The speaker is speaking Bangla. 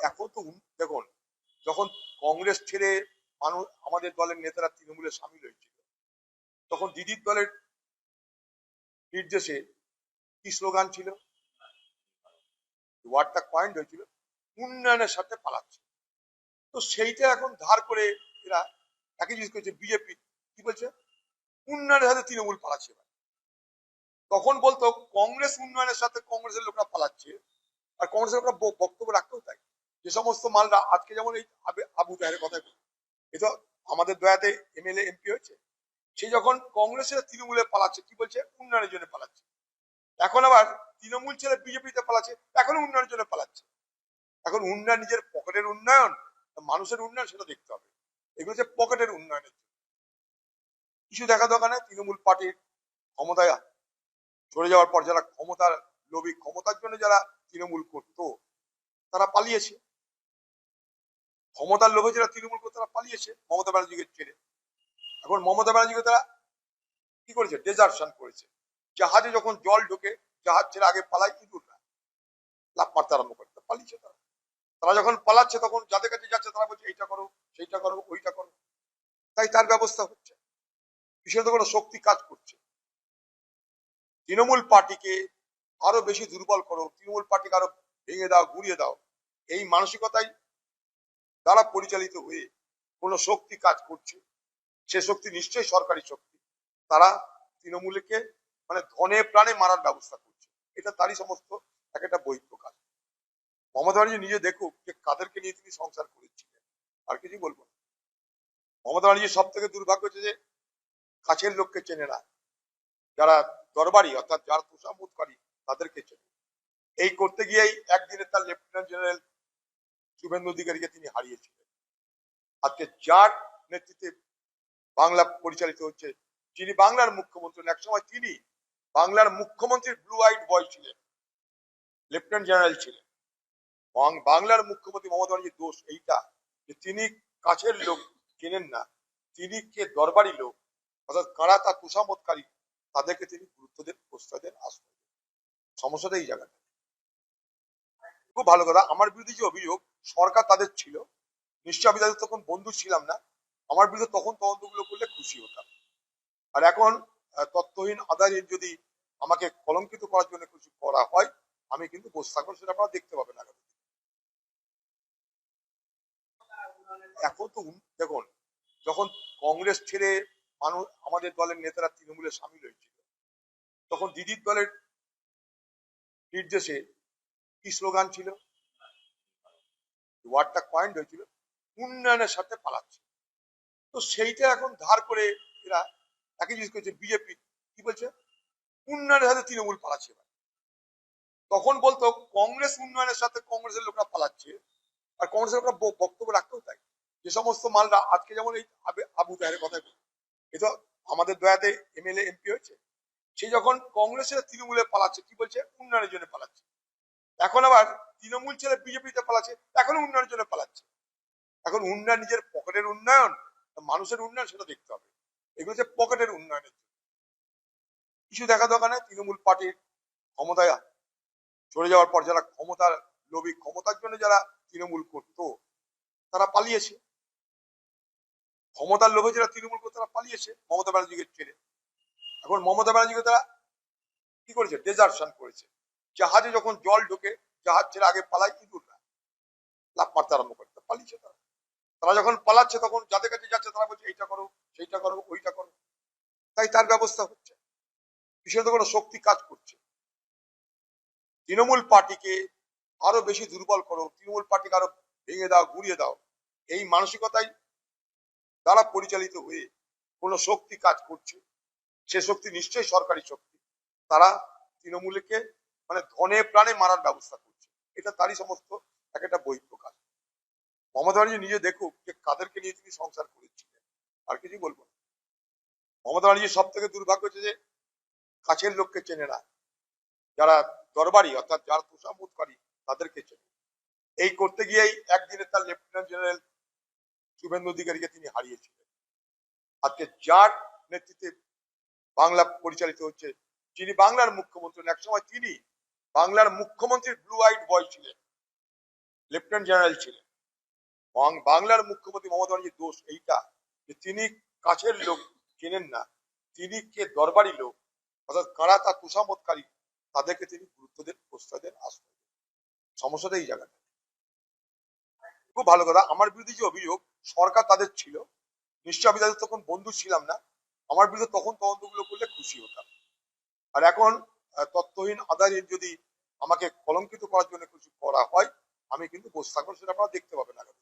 এখন তো দেখুন, যখন কংগ্রেস ছেড়ে মানুষ আমাদের দলের নেতারা তৃণমূলে সামিল হয়েছিল, তখন দিদির দলের নির্দেশে কি স্লোগান ছিল, ওয়ার্ডটা পয়েন্ট হয়েছিল উন্নয়নের সাথে পালাচ্ছে। তো সেইটা এখন ধার করে এরা একই জিনিস করছে। বিজেপি কি বলছে, উন্নয়নের সাথে তৃণমূল পালাচ্ছে। তখন বলতো কংগ্রেস উন্নয়নের সাথে কংগ্রেসের লোকরা পালাচ্ছে, আর কংগ্রেসের লোকরা বক্তব্য রাখতেও তাই। যে সমস্ত মালরা আজকে যেমন এই আবু তাহের কথা, এ তো আমাদের দয়াতে এমএলএ এমপি হয়েছে, সে যখন কংগ্রেসের তৃণমূলে পালাচ্ছে কি বলছে, উন্নয়নের জন্য পালাচ্ছে। এখন আবার তৃণমূল ছেড়ে বিজেপিতে পালাচ্ছে, এখন উন্নয়নের জন্য পালাচ্ছে। এখন উন্নয়ন নিজের পকেটের উন্নয়ন, মানুষের উন্নয়ন, সেটা দেখতে হবে। এগুলো হচ্ছে পকেটের উন্নয়নের কিছু দেখা দরকার নেই। তৃণমূল পার্টির ক্ষমতায় চলে যাওয়ার পর যারা ক্ষমতার লোভী, ক্ষমতার জন্য যারা তৃণমূল করতো তারা পালিয়েছে। ক্ষমতার লোভে যারা তৃণমূল করতো তারা পালিয়েছে মমতা ব্যানার্জিকে ছেড়ে। এখন মমতা ব্যানার্জিকে তারা কি করেছে, ডেজার্শন করেছে। জাহাজে যখন জল ঢোকে, জাহাজ ছেড়ে আগে পালায় ইঁদুর না, লাফ মারতে আরম্ভ করতে পালিয়েছে তারা। তারা যখন পালাচ্ছে তখন যাদের কাছে যাচ্ছে তারা বলছে এইটা করো, সেইটা করো, ওইটা করো। তাই তার ব্যবস্থা হচ্ছে, বিশেষত কোনো শক্তি কাজ করছে। তৃণমূল পার্টিকে আরো বেশি দুর্বল করো, তৃণমূল পার্টিকে আরো ভেঙে দাও, গুড়িয়ে দাও, এই মানসিকতায় দ্বারা পরিচালিত হয়ে কোনো শক্তি কাজ করছে। সে শক্তি নিশ্চয়ই সরকারি শক্তি। তারা তৃণমূলকে মানে ধনে প্রাণে মারার ব্যবস্থা করছে। এটা তারই সমস্ত একটা বৈধ কাজ। মমতা ব্যানার্জি নিজে দেখুক যে কাদেরকে নিয়ে তিনি সংসার করেছিলেন, আর কিছু বলবো না। মমতা ব্যানার্জির সব থেকে দুর্ভাগ্য হচ্ছে যে কাছের লোককে চেনে না, যারা দরবারি অর্থাৎ যারা তোষামোদকারী তাদেরকে চেনে। এই করতে গিয়েই একদিনে তার লেফটেন্যান্ট জেনারেল শুভেন্দু অধিকারীকে তিনি হারিয়েছিলেন। আজকে যার নেতৃত্বে বাংলা পরিচালিত হচ্ছে, যিনি বাংলার মুখ্যমন্ত্রী, একসময় তিনি বাংলার মুখ্যমন্ত্রীর ব্লু আইড বয় ছিলেন, লেফটেন্যান্ট জেনারেল ছিলেন। বাংলার মুখ্যমন্ত্রী মমতা ব্যানার্জির দোষ এইটা যে তিনি কাছের লোক চেনেন না, তিনি কে দরবারি লোক অর্থাৎ কারা তার তোষামোদকারী তাদেরকে তিনি গুরুত্ব দেন, প্রশ্রয় দেন, আশ্রয় দেন। সমস্যাটা এই জায়গাটা। খুব ভালো কথা, আমার বিরুদ্ধে যে অভিযোগ সরকার তাদের ছিল, নিশ্চয় আমি তাদের তখন বন্ধু ছিলাম না, আমার বিরুদ্ধে তখন তদন্তগুলো করলে খুশি হতাম। আর এখন তথ্যহীন আধারহীন যদি আমাকে কলঙ্কিত করার জন্য কিছু করা হয়, আমি কিন্তু বসে থাকবো, সেটা আপনারা দেখতে পাবেন আগামী দিনে। এখন তো দেখুন, যখন কংগ্রেস ছেড়ে মানুষ আমাদের দলের নেতারা তৃণমূলে সামিল হয়েছিল, তখন দিদির দলের নির্দেশে কি স্লোগান ছিল, ওয়ার্ডটা পয়েন্ট হয়েছিল উন্নয়নের সাথে পালাচ্ছে। তো সেইটা এখন ধার করে এরা একই জিনিস করছে। বিজেপি কি বলছে, উন্নয়নের সাথে তৃণমূল পালাচ্ছে। তখন বলতো কংগ্রেস উন্নয়নের সাথে কংগ্রেসের লোকরা পালাচ্ছে, আর কংগ্রেসের লোকরা বক্তব্য রাখতেও তাই। যে সমস্ত মালরা আজকে যেমন এই আবু তাহের কথা, এ তো আমাদের দয়াতে এমএলএ এমপি হয়েছে, সে যখন কংগ্রেসের তৃণমূলে পালাচ্ছে কি বলছে, উন্নয়নের জন্য পালাচ্ছে। এখন আবার তৃণমূল ছেড়ে বিজেপিতে পালাচ্ছে, এখন উন্নয়নের জন্য পালাচ্ছে। এখন উন্নয়ন নিজের পকেটের উন্নয়ন, মানুষের উন্নয়ন, সেটা দেখতে হবে। এগুলো হচ্ছে পকেটের উন্নয়নের কিছু দেখা দরকার নেই। তৃণমূল পার্টির ক্ষমতায় চলে যাওয়ার পর যারা ক্ষমতার লোভী, ক্ষমতার জন্য যারা তৃণমূল করতো তারা পালিয়েছে। ক্ষমতার লোভে যারা তৃণমূল করতো তারা পালিয়েছে মমতা ব্যানার্জিকে ছেড়ে। এখন মমতা ব্যানার্জিকে তারা কি করেছে, ডেজার্শন করেছে। জাহাজে যখন জল ঢোকে, জাহাজ ছেড়ে আগে পালায় ইঁদুর না, লাফ মারতে আরম্ভ করতে পালিয়েছে তারা। তারা যখন পালাচ্ছে তখন যাদের কাছে যাচ্ছে তারা বলছে এইটা করো, সেইটা করো, ওইটা করো। তাই তার ব্যবস্থা হচ্ছে, বিশেষত কোনো শক্তি কাজ করছে। তৃণমূল পার্টিকে আরো বেশি দুর্বল করো, তৃণমূল পার্টিকে আরো ভেঙে দাও, গুড়িয়ে দাও, এই মানসিকতায় দ্বারা পরিচালিত হয়ে কোনো শক্তি কাজ করছে। সে শক্তি নিশ্চয়ই সরকারি শক্তি। তারা তৃণমূলকে মানে ধনে প্রাণে মারার ব্যবস্থা করছে। এটা তারই সমস্ত একটা বৈধ কাজ। মমতা ব্যানার্জি নিজে দেখুক যে কাদেরকে নিয়ে তিনি সংসার করেছিলেন, আর কিছু বলবো না। মমতা ব্যানার্জির সব থেকে দুর্ভাগ্য হচ্ছে যে কাছের লোককে চেনে না, যারা দরবারি অর্থাৎ যারা তোষামোদকারী তাদেরকে চেনে। এই করতে গিয়েই একদিনে তার লেফটেন্যান্ট জেনারেল শুভেন্দু অধিকারীকে তিনি হারিয়েছিলেন। আজকে যার নেতৃত্বে বাংলা পরিচালিত হচ্ছে, যিনি বাংলার মুখ্যমন্ত্রী, একসময় তিনি বাংলার মুখ্যমন্ত্রীর ব্লু আইড বয় ছিলেন, লেফটেন্যান্ট জেনারেল ছিলেন। বাংলার মুখ্যমন্ত্রী মমতা ব্যানার্জির দোষ এইটা যে তিনি কাছের লোক চেনেন না, তিনি কে দরবারি লোক, অর্থাৎ কারা তার তোষামতকারী তাদেরকে তিনি গুরুত্ব দেন, প্রশ্রয় দেন, আশ্রয় দেন। সমস্যাটা এই জায়গাটা। খুব ভালো কথা। আমার বিরুদ্ধে যে অভিযোগ, সরকার তাদের ছিল, নিশ্চয় আমি তাদের তখন বন্ধু ছিলাম না, আমার বিরুদ্ধে তখন তদন্তগুলো করলে খুশি হতাম। আর এখন তথ্যহীন আধারহীন যদি আমাকে কলঙ্কিত করার জন্য কিছু করা হয়, আমি কিন্তু বসে থাকবো, সেটা আপনারা দেখতে পাবেন আগামী।